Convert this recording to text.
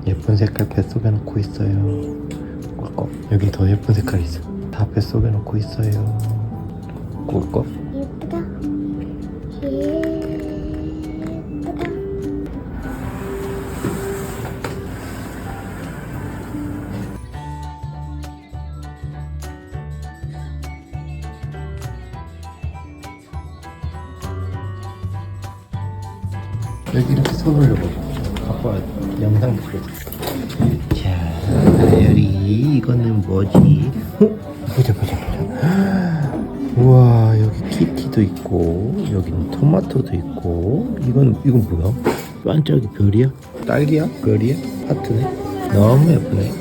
예쁜 색깔 뱃속에 놓고 있어요. 꿀꺽. 여기 더 예쁜 색깔 있어. 다 뱃속에 놓고 있어요. 꿀꺽. 예쁘다. 예쁘다. 여기 이렇게 손 올려봐. 아빠 영상 보여줘. 자, 다이어리 이거는 뭐지? 보자. 우와, 여기 키티도 있고 여기는 토마토도 있고 이건 뭐야? 반짝이 별이야? 딸기야? 별이야? 하트네? 너무 예쁘네.